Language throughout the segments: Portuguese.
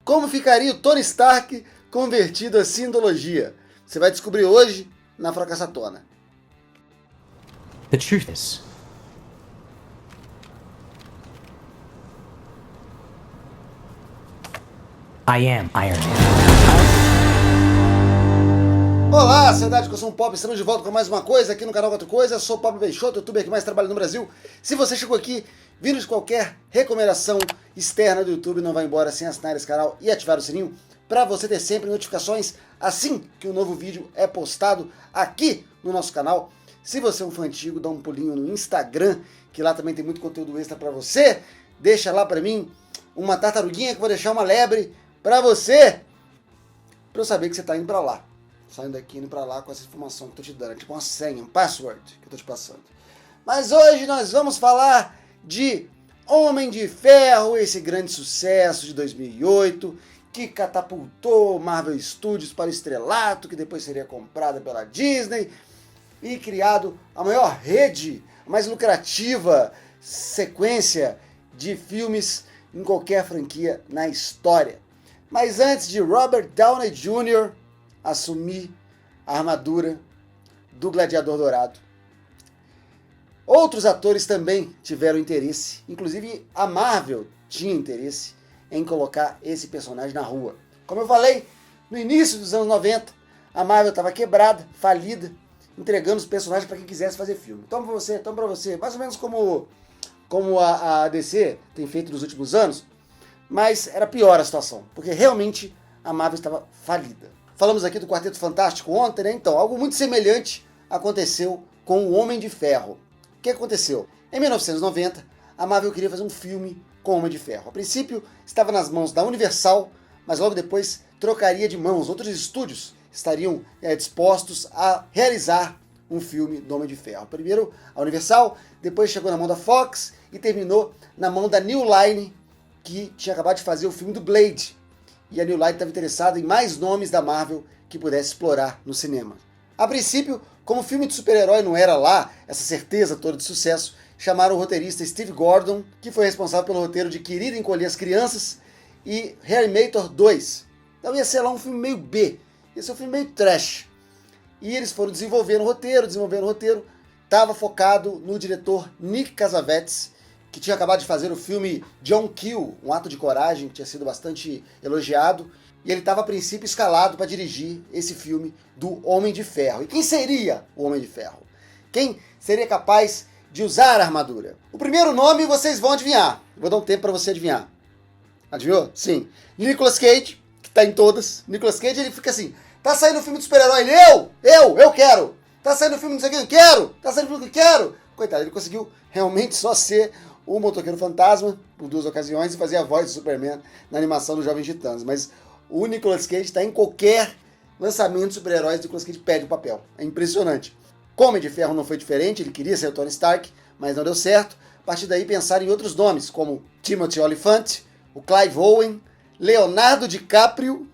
Como ficaria o Tony Stark convertido à Scientologia? Você vai descobrir hoje na Fracassatona. The truth is, I am Iron Man. Olá, Sociedade que eu sou um Pop, estamos de volta com mais uma coisa aqui no canal Quatro Coisas. Eu sou o Pablo Peixoto, youtuber que mais trabalha no Brasil. Se você chegou aqui vindo de qualquer recomendação externa do YouTube, não vai embora sem assinar esse canal e ativar o sininho para você ter sempre notificações assim que um novo vídeo é postado aqui no nosso canal. Se você é um fã antigo, dá um pulinho no Instagram, que lá também tem muito conteúdo extra para você. Deixa lá para mim uma tartaruguinha que eu vou deixar uma lebre para você, para eu saber que você tá indo para lá. Saindo daqui, indo pra lá com essa informação que eu tô te dando. É tipo uma senha, um password que eu tô te passando. Mas hoje nós vamos falar de Homem de Ferro, esse grande sucesso de 2008, que catapultou Marvel Studios para o estrelato, que depois seria comprada pela Disney, e criado a maior rede, a mais lucrativa sequência de filmes em qualquer franquia na história. Mas antes de Robert Downey Jr. assumir a armadura do Gladiador Dourado, outros atores também tiveram interesse, inclusive a Marvel tinha interesse em colocar esse personagem na rua. Como eu falei, no início dos anos 90, a Marvel estava quebrada, falida, entregando os personagens para quem quisesse fazer filme. Toma pra você, mais ou menos como a DC tem feito nos últimos anos, mas era pior a situação, porque realmente a Marvel estava falida. Falamos aqui do Quarteto Fantástico ontem, né? Então, algo muito semelhante aconteceu com o Homem de Ferro. O que aconteceu? Em 1990, a Marvel queria fazer um filme com o Homem de Ferro. A princípio, estava nas mãos da Universal, mas logo depois trocaria de mãos. Outros estúdios estariam dispostos a realizar um filme do Homem de Ferro. Primeiro a Universal, depois chegou na mão da Fox e terminou na mão da New Line, que tinha acabado de fazer o filme do Blade. E a New Line estava interessada em mais nomes da Marvel que pudesse explorar no cinema. A princípio, como o filme de super-herói não era lá essa certeza toda de sucesso, chamaram o roteirista Steve Gordon, que foi responsável pelo roteiro de Querida Encolher as Crianças e Reanimator 2. Então ia ser lá um filme meio B, ia ser um filme meio trash. E eles foram desenvolvendo o roteiro, estava focado no diretor Nick Cassavetes, que tinha acabado de fazer o filme John Kill, um ato de coragem, que tinha sido bastante elogiado, e ele estava a princípio escalado para dirigir esse filme do Homem de Ferro. E quem seria o Homem de Ferro? Quem seria capaz de usar a armadura? O primeiro nome vocês vão adivinhar, vou dar um tempo para você adivinhar. Adivinhou? Sim. Nicolas Cage, que está em todas. Nicolas Cage, ele fica assim, tá saindo o filme de super-herói, ele, eu quero! Tá saindo o filme de não sei o que, eu quero! Tá saindo o filme que eu quero! Coitado, ele conseguiu realmente só ser o Motoqueiro Fantasma, por 2 ocasiões, e fazia a voz do Superman na animação dos Jovens Titãs. Mas o Nicolas Cage está em qualquer lançamento de super-heróis, o Nicolas Cage pede o papel. É impressionante. Com Homem de Ferro não foi diferente, ele queria ser o Tony Stark, mas não deu certo. A partir daí pensaram em outros nomes, como Timothy Olyphant, o Clive Owen, Leonardo DiCaprio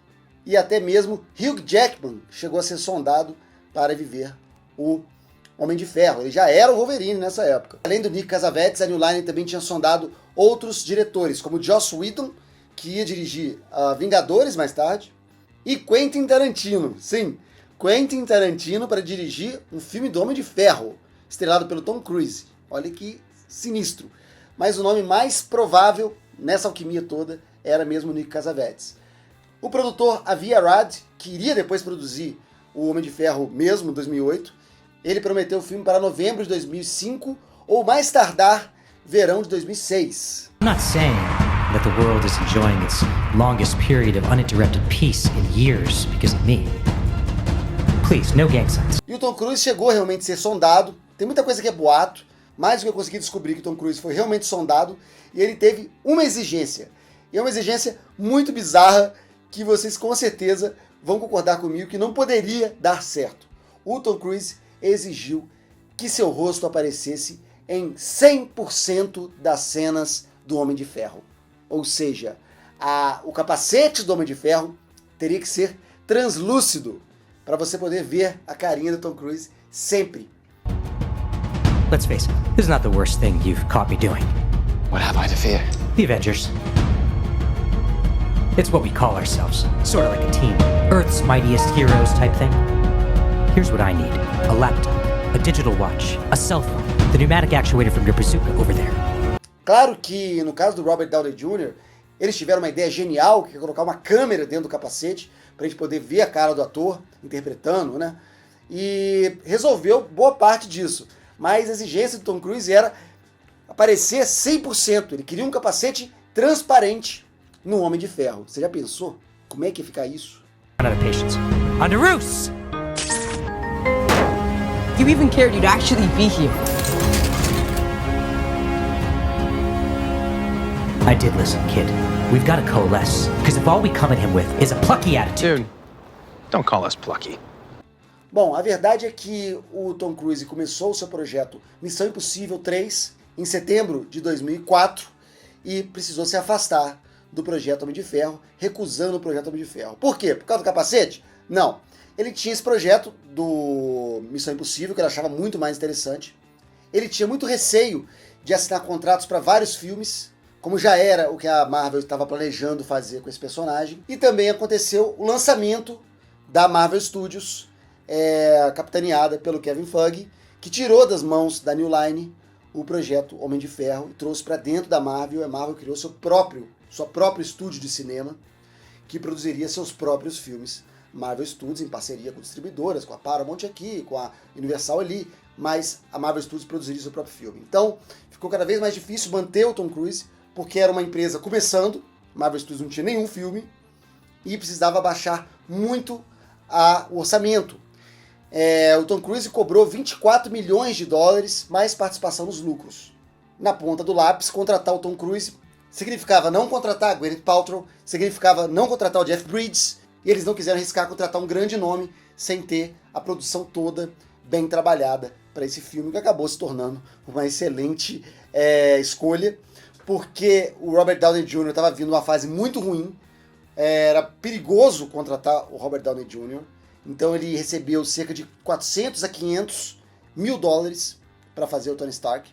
e até mesmo Hugh Jackman chegou a ser sondado para viver o Homem de Ferro. Ele já era o Wolverine nessa época. Além do Nick Cassavetes, a New Line também tinha sondado outros diretores, como Joss Whedon, que ia dirigir Vingadores mais tarde, e Quentin Tarantino. Sim, Quentin Tarantino para dirigir um filme do Homem de Ferro, estrelado pelo Tom Cruise. Olha que sinistro. Mas o nome mais provável nessa alquimia toda era mesmo o Nick Cassavetes. O produtor Avi Arad, que iria depois produzir o Homem de Ferro mesmo, em 2008, ele prometeu o filme para novembro de 2005 ou mais tardar verão de 2006. I'm not saying that the world is enjoying its longest period of uninterrupted peace in years because of me. Please, no gang signs. E o Tom Cruise chegou realmente a ser sondado. Tem muita coisa que é boato, mas o que eu consegui descobrir que o Tom Cruise foi realmente sondado e ele teve uma exigência. E é uma exigência muito bizarra que vocês com certeza vão concordar comigo que não poderia dar certo. O Tom Cruise exigiu que seu rosto aparecesse em 100% das cenas do Homem de Ferro. Ou seja, o capacete do Homem de Ferro teria que ser translúcido para você poder ver a carinha do Tom Cruise sempre. Let's face it, this is not the worst thing you've caught me doing. What have I to fear? The Avengers. It's what we call ourselves, sort of like a team. Earth's mightiest heroes type thing. Here's what I need. A laptop, a digital watch, a cell phone, the pneumatic actuator from your bazooka over there. Claro que, no caso do Robert Downey Jr., eles tiveram uma ideia genial, que é colocar uma câmera dentro do capacete, pra gente poder ver a cara do ator interpretando, né? E resolveu boa parte disso. Mas a exigência do Tom Cruise era aparecer 100%. Ele queria um capacete transparente no Homem de Ferro. Você já pensou como é que ia ficar isso? Out of patience. On the roofs! You even cared you'd actually be here. I did listen, kid. We've got to coalesce, because if all we come at him with is a plucky attitude... Dude, don't call us plucky. Bom, a verdade é que o Tom Cruise começou o seu projeto Missão Impossível 3 em setembro de 2004 e precisou se afastar do projeto Homem de Ferro, recusando o projeto Homem de Ferro. Por quê? Por causa do capacete? Não. Ele tinha esse projeto do Missão Impossível, que ele achava muito mais interessante. Ele tinha muito receio de assinar contratos para vários filmes, como já era o que a Marvel estava planejando fazer com esse personagem. E também aconteceu o lançamento da Marvel Studios, capitaneada pelo Kevin Feige, que tirou das mãos da New Line o projeto Homem de Ferro e trouxe para dentro da Marvel. E a Marvel criou seu próprio estúdio de cinema, que produziria seus próprios filmes. Marvel Studios em parceria com distribuidoras, com a Paramount aqui, com a Universal ali, mas a Marvel Studios produziria seu próprio filme. Então, ficou cada vez mais difícil manter o Tom Cruise, porque era uma empresa começando, Marvel Studios não tinha nenhum filme, e precisava baixar muito o orçamento. O Tom Cruise cobrou 24 milhões de dólares, mais participação nos lucros. Na ponta do lápis, contratar o Tom Cruise significava não contratar a Gwyneth Paltrow, significava não contratar o Jeff Bridges, e eles não quiseram arriscar contratar um grande nome sem ter a produção toda bem trabalhada para esse filme, que acabou se tornando uma excelente escolha, porque o Robert Downey Jr. estava vindo uma fase muito ruim, era perigoso contratar o Robert Downey Jr., então ele recebeu cerca de 400 a 500 mil dólares para fazer o Tony Stark.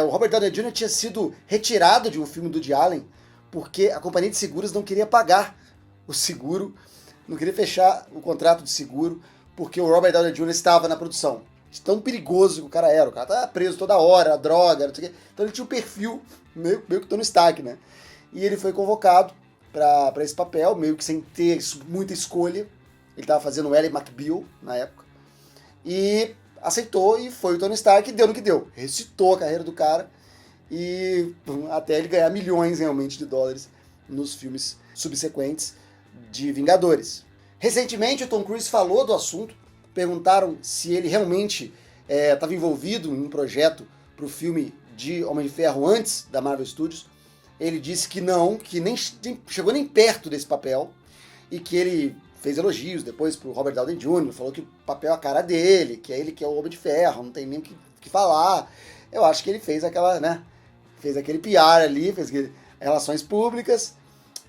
O Robert Downey Jr. tinha sido retirado de um filme do Woody Allen porque a companhia de seguros não queria pagar o seguro, não queria fechar o contrato de seguro, porque o Robert Downey Jr. estava na produção. De tão perigoso que o cara era. O cara estava preso toda hora, droga, não sei o quê. Então ele tinha um perfil meio que Tony Stark, né? E ele foi convocado para esse papel, meio que sem ter muita escolha. Ele estava fazendo o Ally McBeal na época. E aceitou e foi o Tony Stark, e deu no que deu. Ressuscitou a carreira do cara, e até ele ganhar milhões realmente de dólares nos filmes subsequentes de Vingadores. Recentemente o Tom Cruise falou do assunto, perguntaram se ele realmente estava envolvido em um projeto para o filme de Homem de Ferro antes da Marvel Studios. Ele disse que não, que nem chegou nem perto desse papel, e que ele fez elogios depois pro Robert Downey Jr., falou que o papel é a cara dele, que é ele que é o Homem de Ferro, não tem nem o que falar. Eu acho que ele fez aquela, né, fez aquele PR ali, fez relações públicas,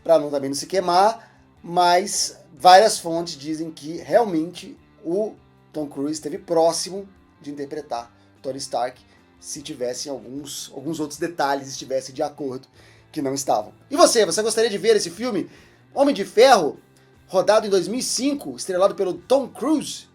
para também não se queimar, mas várias fontes dizem que realmente o Tom Cruise esteve próximo de interpretar Tony Stark, se tivessem alguns outros detalhes estivessem de acordo, que não estavam. E você gostaria de ver esse filme Homem de Ferro, rodado em 2005, estrelado pelo Tom Cruise?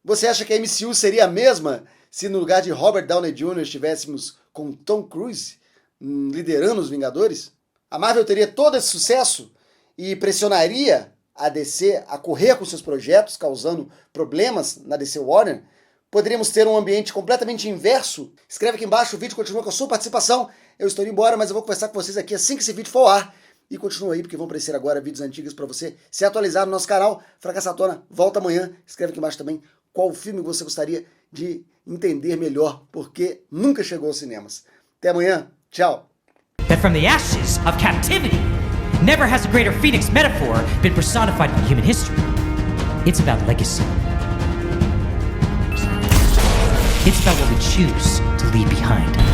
Você acha que a MCU seria a mesma se no lugar de Robert Downey Jr. estivéssemos com Tom Cruise liderando os Vingadores? A Marvel teria todo esse sucesso e pressionaria a DC a correr com seus projetos, causando problemas na DC Warner? Poderíamos ter um ambiente completamente inverso? Escreve aqui embaixo, o vídeo continua com a sua participação. Eu estou indo embora, mas eu vou conversar com vocês aqui assim que esse vídeo for ao ar. E continua aí, porque vão aparecer agora vídeos antigos para você se atualizar no nosso canal. Fracassatona volta amanhã. Escreve aqui embaixo também qual filme você gostaria de entender melhor, porque nunca chegou aos cinemas. Até amanhã. Tchau. That from the ashes of captivity, never has a greater phoenix metaphor been personified in human history. It's about legacy. It's about what we choose to leave behind.